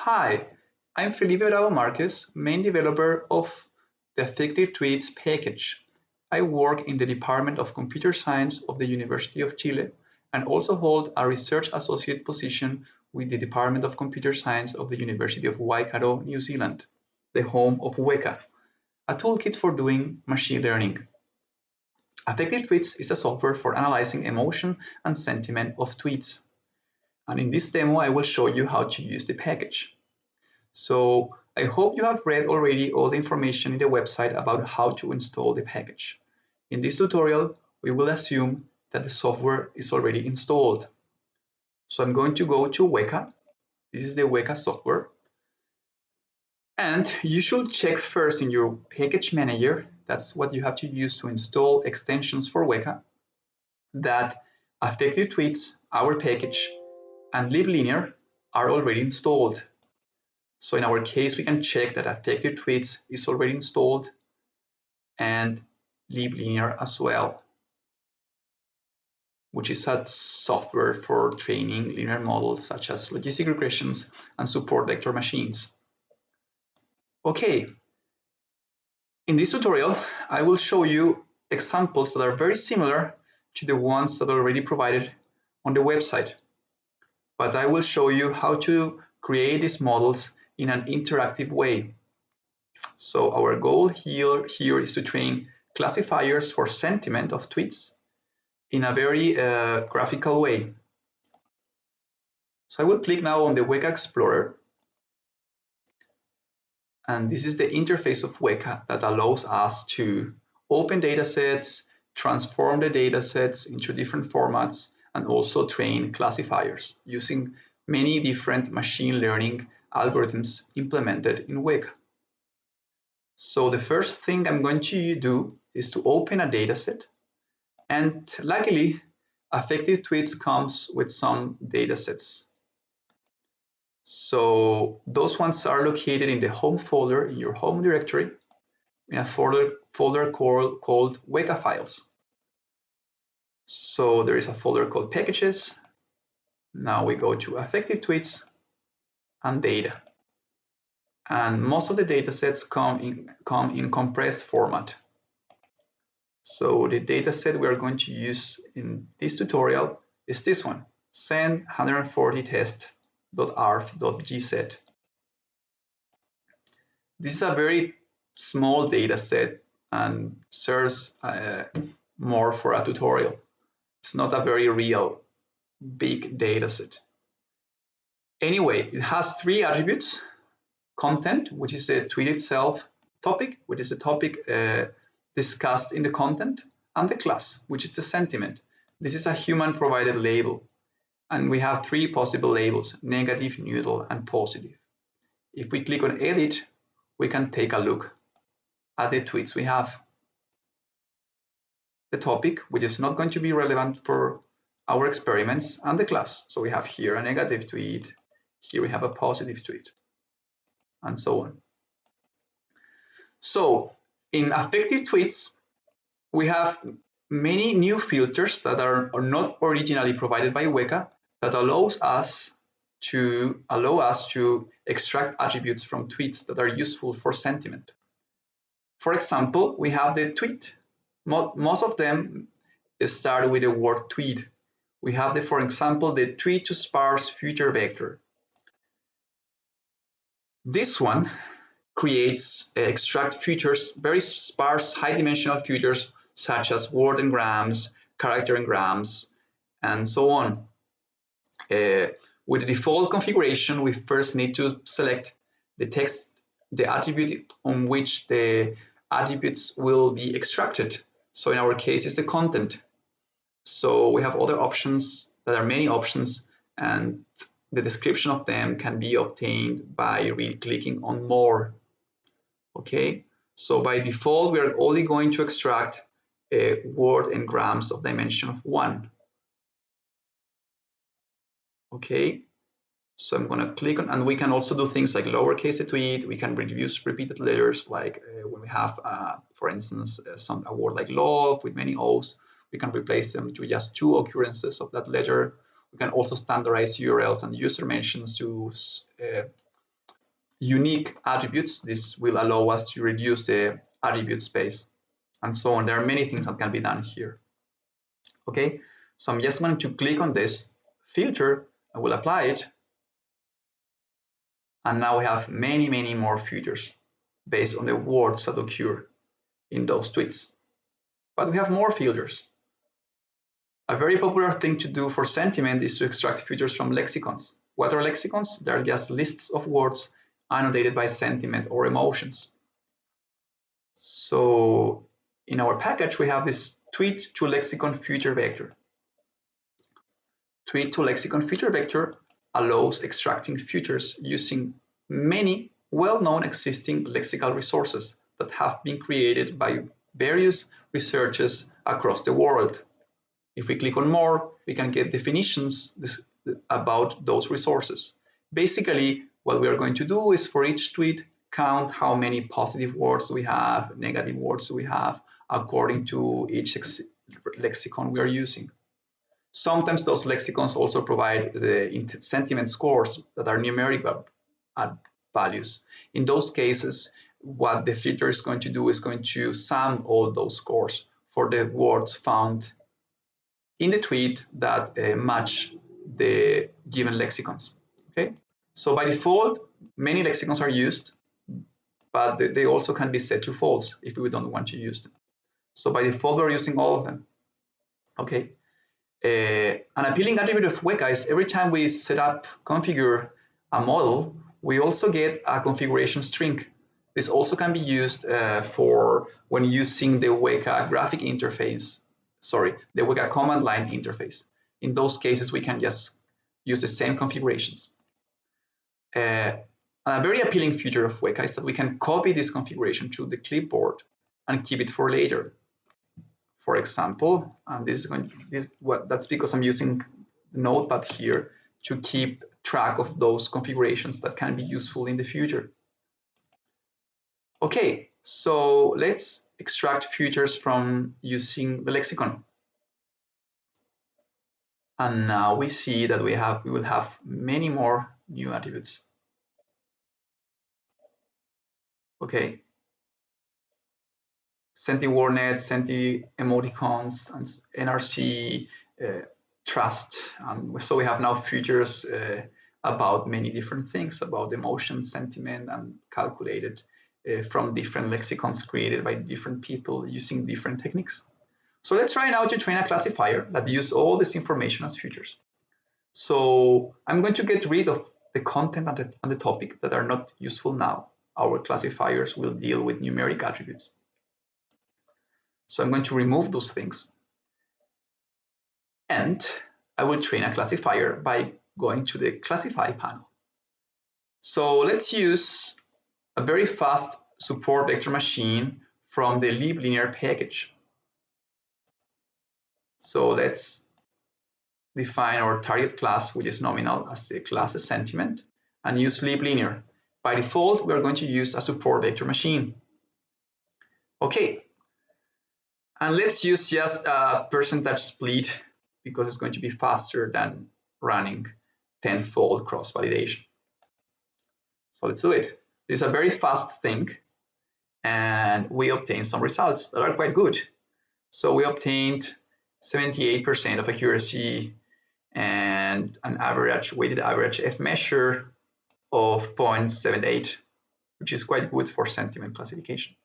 Hi, I'm Felipe Bravo Marquez, main developer of the AffectiveTweets package. I work in the Department of Computer Science of the University of Chile and also hold a research associate position with the Department of Computer Science of the University of Waikato, New Zealand, the home of Weka, a toolkit for doing machine learning. AffectiveTweets is a software for analyzing emotion and sentiment of tweets. And in this demo, I will show you how to use the package. So I hope you have read already all the information in the website about how to install the package. In this tutorial, we will assume that the software is already installed. So I'm going to go to Weka. This is the Weka software. And you should check first in your package manager, that's what you have to use to install extensions for Weka, that AffectiveTweets, our package, and LibLinear are already installed. So in our case, we can check that AffectiveTweets is already installed and LibLinear as well, which is a software for training linear models such as logistic regressions and support vector machines. Okay, in this tutorial, I will show you examples that are very similar to the ones that are already provided on the website. But I will show you how to create these models in an interactive way. So our goal here is to train classifiers for sentiment of tweets in a very graphical way. So I will click now on the Weka Explorer. And this is the interface of Weka that allows us to open datasets, transform the datasets into different formats, and also train classifiers using many different machine learning algorithms implemented in Weka. So the first thing I'm going to do is to open a dataset, and luckily AffectiveTweets comes with some datasets. So those ones are located in the home folder in your home directory in a folder called Weka files. So there is a folder called packages. Now we go to AffectiveTweets and data. And most of the datasets come in compressed format. So the dataset we are going to use in this tutorial is this one, send140test.arf.gz. This is a very small dataset and serves more for a tutorial. It's not a very real big dataset. Anyway, it has three attributes: content, which is the tweet itself; topic, which is the topic discussed in the content; and the class, which is the sentiment. This is a human provided label. And we have three possible labels: negative, neutral, and positive. If we click on edit, we can take a look at the tweets we have. The topic, which is not going to be relevant for our experiments, and the class. So we have here a negative tweet, here we have a positive tweet, and so on. So in AffectiveTweets, we have many new filters that are not originally provided by Weka that allow us to extract attributes from tweets that are useful for sentiment. For example, we have the tweet. Most of them start with the word tweet. We have, for example, the tweet to sparse future vector. This one extract features, very sparse high-dimensional features such as word engrams, character engrams, and so on. With the default configuration, we first need to select the text, the attribute on which the attributes will be extracted. So in our case, it's the content. So we have other options. There are many options, and the description of them can be obtained by clicking on more. Okay, so by default, we are only going to extract a word engrams of dimension of 1. Okay, so I'm going to click on, and we can also do things like lowercase a tweet. We can reduce repeated letters, like when we have, for instance, a word like love with many O's, we can replace them to just 2 occurrences of that letter. We can also standardize URLs and user mentions to unique attributes. This will allow us to reduce the attribute space and so on. There are many things that can be done here. Okay, so I'm just going to click on this filter. I will apply it. And now we have many more features based on the words that occur in those tweets. But we have more filters. A very popular thing to do for sentiment is to extract features from lexicons. What are lexicons? They are just lists of words annotated by sentiment or emotions. So in our package, we have this tweet to lexicon feature vector. Tweet to lexicon feature vector allows extracting features using many well-known existing lexical resources that have been created by various researchers across the world. If we click on more, we can get definitions about those resources. Basically, what we are going to do is for each tweet, count how many positive words we have, negative words we have, according to each lexicon we are using. Sometimes those lexicons also provide the sentiment scores that are numerical values. In those cases, what the filter is going to do is going to sum all those scores for the words found in the tweet that match the given lexicons. Okay, so by default, many lexicons are used, but they also can be set to false if we don't want to use them. So by default, we're using all of them. Okay. An appealing attribute of Weka is every time we configure a model, we also get a configuration string. This also can be used for when using the Weka graphic interface, the Weka command line interface. In those cases, we can just use the same configurations. A very appealing feature of Weka is that we can copy this configuration to the clipboard and keep it for later. For example, and that's because I'm using the notepad here to keep track of those configurations that can be useful in the future. Okay, so let's extract features from using the lexicon. And now we see that we will have many more new attributes. Okay. Senti WordNet, Senti emoticons, and NRC trust. So we have now features about many different things, about emotion, sentiment, and calculated from different lexicons created by different people using different techniques. So let's try now to train a classifier that uses all this information as features. So I'm going to get rid of the content and the topic that are not useful now. Our classifiers will deal with numeric attributes. So I'm going to remove those things. And I will train a classifier by going to the classify panel. So let's use a very fast support vector machine from the liblinear package. So let's define our target class, which is nominal, as the class sentiment, and use liblinear. By default, we are going to use a support vector machine. Okay. And let's use just a percentage split because it's going to be faster than running tenfold cross-validation. So let's do it. This is a very fast thing, and we obtained some results that are quite good. So we obtained 78% of accuracy and an weighted average F measure of 0.78, which is quite good for sentiment classification.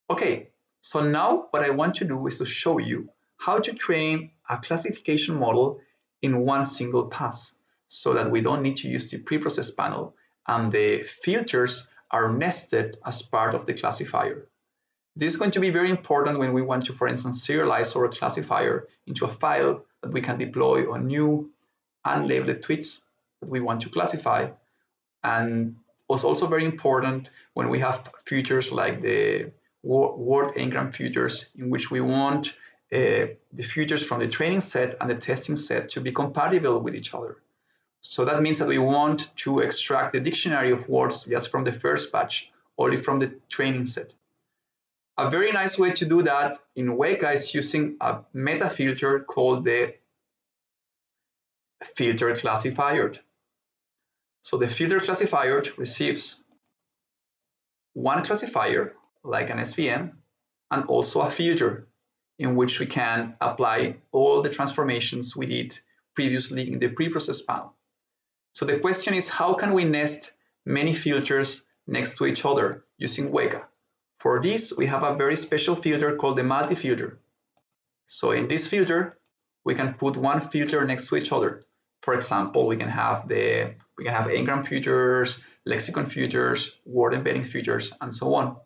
Okay. So now what I want to do is to show you how to train a classification model in one single pass so that we don't need to use the preprocess panel and the filters are nested as part of the classifier. This is going to be very important when we want to, for instance, serialize our classifier into a file that we can deploy on new unlabeled tweets that we want to classify. And was also very important when we have features like the word engram features, in which we want the features from the training set and the testing set to be compatible with each other. So that means that we want to extract the dictionary of words just from the first batch, only from the training set. A very nice way to do that in Weka is using a meta filter called the Filteredclassifier. So the filter classifier receives one classifier, like an SVM, and also a filter in which we can apply all the transformations we did previously in the preprocessed panel. So the question is, how can we nest many filters next to each other using Weka? For this, we have a very special filter called the multi-filter. So in this filter, we can put one filter next to each other. For example, we can have n-gram filters, lexicon filters, word embedding filters, and so on.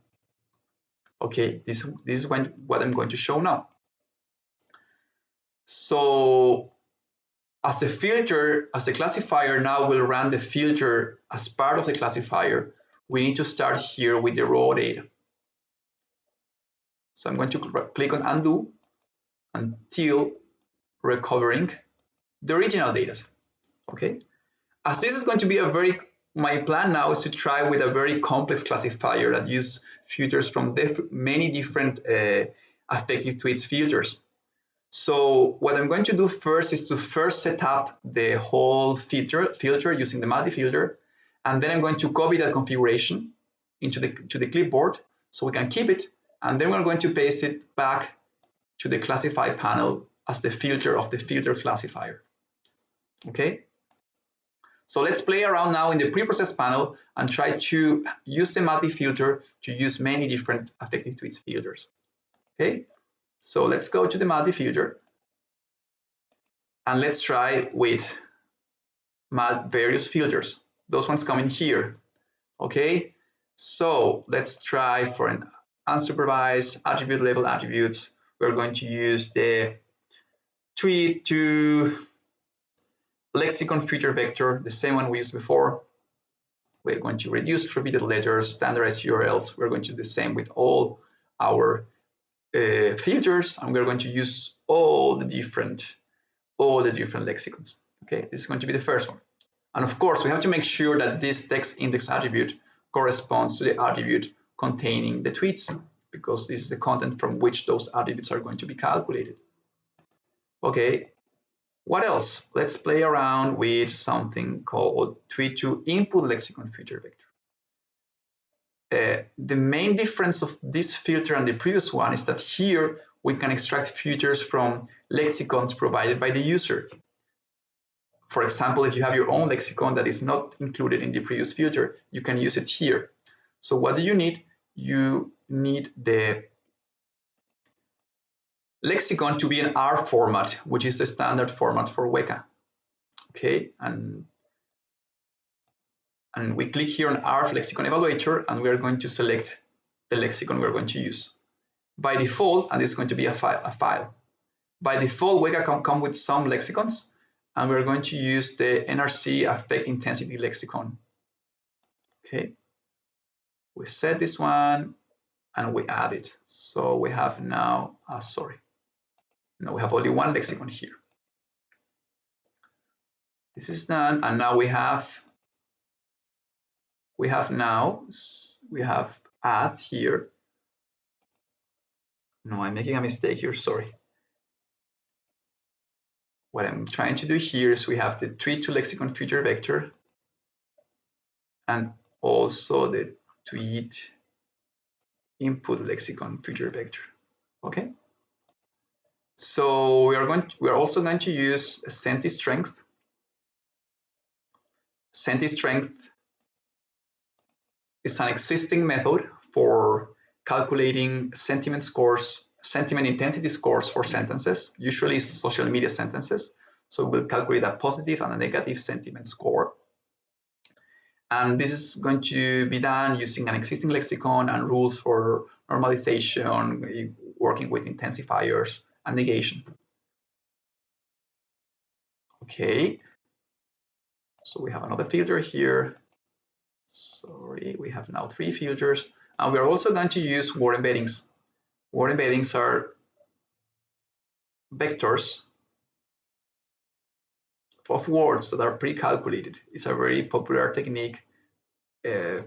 Okay, this is what I'm going to show now. So as a classifier now will run the filter as part of the classifier, we need to start here with the raw data. So I'm going to click on undo until recovering the original data. Okay, as this is going to be my plan now is to try with a very complex classifier that use filters from many different AffectiveTweets filters. So what I'm going to do first is to set up the whole filter using the multi-filter, and then I'm going to copy that configuration to the clipboard so we can keep it, and then we're going to paste it back to the classify panel as the filter of the filter classifier. Okay, so let's play around now in the preprocessed panel and try to use the multi-filter to use many different AffectiveTweets filters. Okay, so let's go to the multi-filter and let's try with various filters. Those ones come in here. Okay, so let's try for an unsupervised attribute level attributes. We're going to use the tweet to lexicon filter vector, the same one we used before. We're going to reduce repeated letters, standardized URLs. We're going to do the same with all our filters, and we're going to use all the different lexicons. Okay, this is going to be the first one. And of course, we have to make sure that this text index attribute corresponds to the attribute containing the tweets, because this is the content from which those attributes are going to be calculated. Okay, what else? Let's play around with something called tweet to input lexicon filter vector. The main difference of this filter and the previous one is that here we can extract filters from lexicons provided by the user. For example, if you have your own lexicon that is not included in the previous filter, you can use it here. So what do you need? You need the lexicon to be in R format, which is the standard format for Weka. Okay, and we click here on R lexicon evaluator, and we are going to select the lexicon we're going to use. By default, and this is going to be a file. By default, Weka come with some lexicons, and we're going to use the NRC affect intensity lexicon. Okay, we set this one and we add it. So we have now, no, we have only one lexicon here. This is done, and now we have add here. No, I'm making a mistake here, sorry. What I'm trying to do here is we have the tweet to lexicon filter vector and also the tweet input lexicon filter vector. Okay. So we are also going to use a Senti strength. Senti strength is an existing method for calculating sentiment intensity scores for sentences, usually social media sentences. So we'll calculate a positive and a negative sentiment score. And this is going to be done using an existing lexicon and rules for normalization, working with intensifiers and negation. Okay, so we have another filter here. Sorry, we have now 3 filters, and we are also going to use word embeddings. Word embeddings are vectors of words that are pre-calculated. It's a very popular technique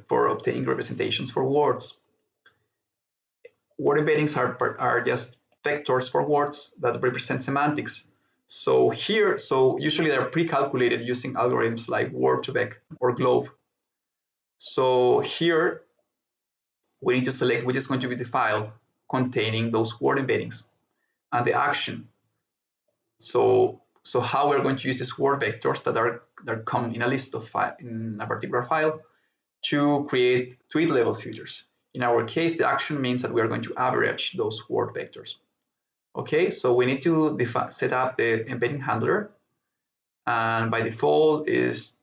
for obtaining representations for words. Word embeddings are just vectors for words that represent semantics. So here, usually they're pre-calculated using algorithms like Word2Vec or Globe. So here we need to select which is going to be the file containing those word embeddings and the action. So how we're going to use these word vectors that come in a list of in a particular file to create tweet level filters. In our case, the action means that we are going to average those word vectors. Okay, so we need to set up the embedding handler, and by default is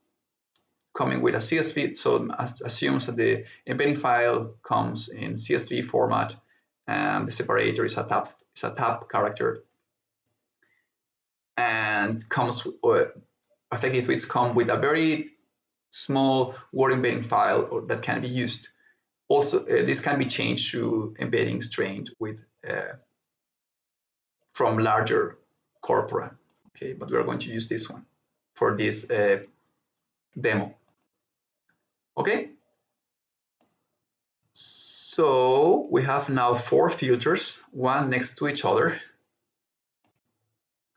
coming with a CSV, so assumes that the embedding file comes in CSV format, and the separator is a tab character, and comes AffectiveTweets come with a very small word embedding file that can be used. Also, this can be changed to embeddings trained with from larger corpora. Okay, but we are going to use this one for this demo. Okay, so we have now 4 filters, one next to each other.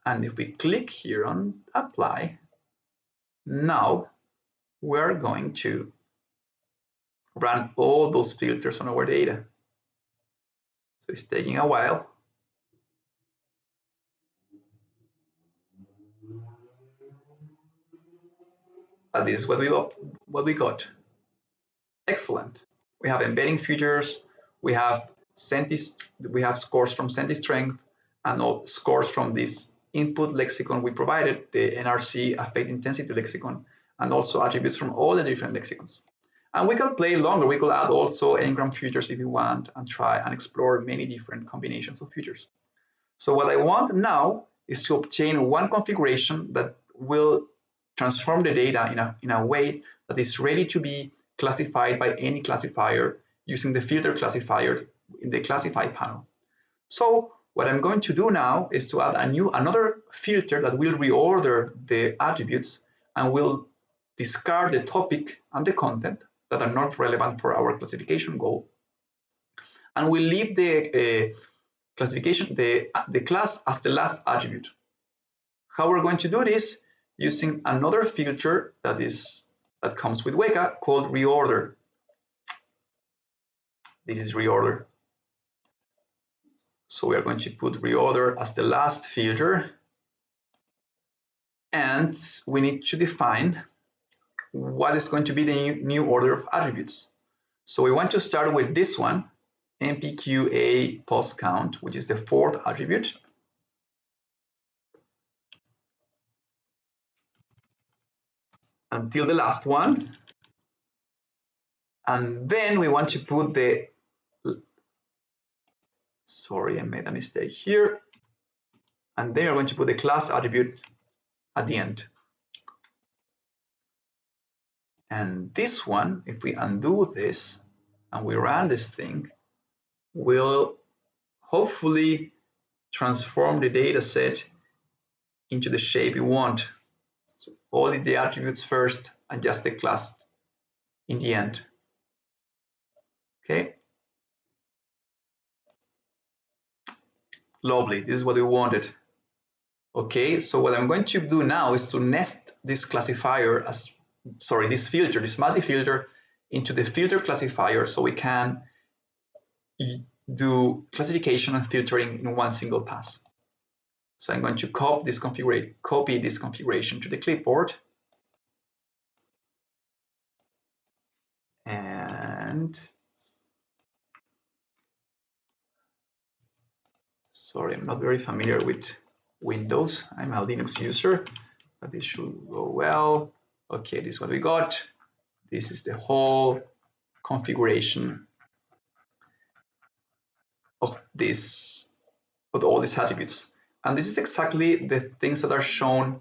And if we click here on apply, now we're going to run all those filters on our data. So it's taking a while. But this is what we got. Excellent. We have embedding features, we have scores from Senti strength, and all scores from this input lexicon we provided, the NRC affect intensity lexicon, and also attributes from all the different lexicons. And we can play longer. We could add also n-gram features if you want, and try and explore many different combinations of features. So what I want now is to obtain one configuration that will transform the data in a way that is ready to be classified by any classifier using the filter classifier in the classify panel. So what I'm going to do now is to add another filter that will reorder the attributes and will discard the topic and the content that are not relevant for our classification goal, and we'll leave the classification, the class as the last attribute. How we're going to do this? Using another filter that comes with Weka called Reorder. This is Reorder. So we are going to put Reorder as the last filter, and we need to define what is going to be the new order of attributes. So we want to start with this one, mpqa post count, which is the 4th attribute. Until the last one. And then we want to put sorry, I made a mistake here. And then we're going to put the class attribute at the end. And this one, if we undo this and we run this thing, will hopefully transform the data set into the shape we want. So all the attributes first and just the class in the end. Okay. Lovely, this is what we wanted. Okay, so what I'm going to do now is to nest this classifier this filter, this multi-filter, into the filter classifier so we can do classification and filtering in one single pass. So I'm going to copy this configuration to the clipboard. And sorry, I'm not very familiar with Windows. I'm a Linux user, but this should go well. Okay, this is what we got. This is the whole configuration of all these attributes. And this is exactly the things that are shown,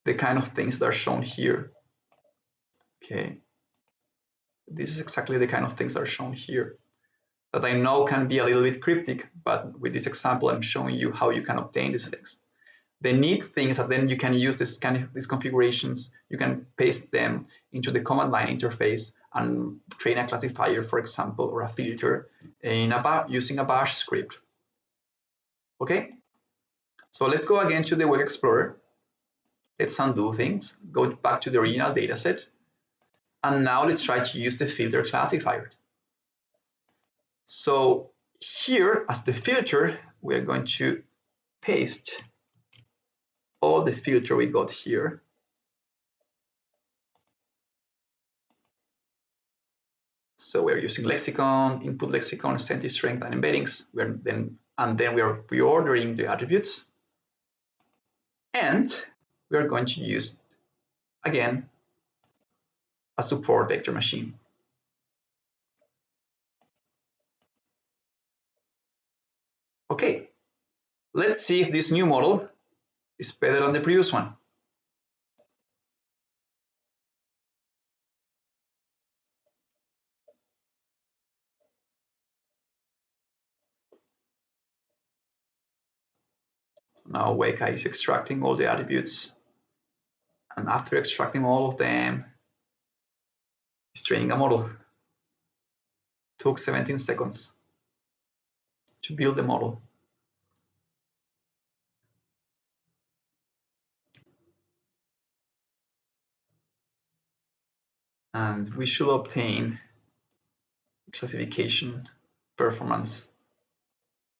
the kind of things that are shown here. Okay. This is exactly the kind of things that are shown here that I know can be a little bit cryptic, but with this example, I'm showing you how you can obtain these things. The neat thing is that then you can use these configurations, you can paste them into the command line interface and train a classifier, for example, or a filter using a bash script. Okay, So let's go again to the Web Explorer. Let's undo things, go back to the original dataset, and now let's try to use the filter classifier. So here, as the filter, we're going to paste all the filter we got here. So we're using lexicon, input lexicon, Senti strength, and embeddings. Then we are reordering the attributes. And we are going to use, again, a support vector machine. Okay, let's see if this new model is better than the previous one. So now Weka is extracting all the attributes, and after extracting all of them, it's training a model. It took 17 seconds to build the model. And we should obtain classification performance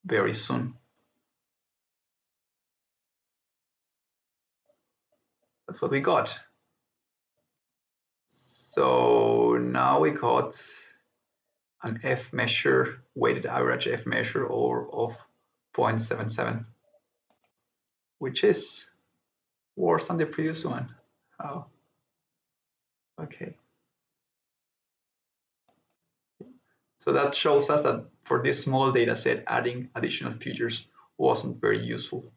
very soon. That's what we got. So now we got an F measure, weighted average F measure of 0.77, which is worse than the previous one. Oh, okay. So that shows us that for this small data set, adding additional features wasn't very useful.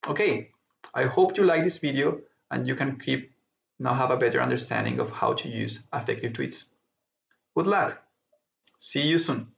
Okay, I hope you like this video and you can now have a better understanding of how to use AffectiveTweets. Good luck. See you soon.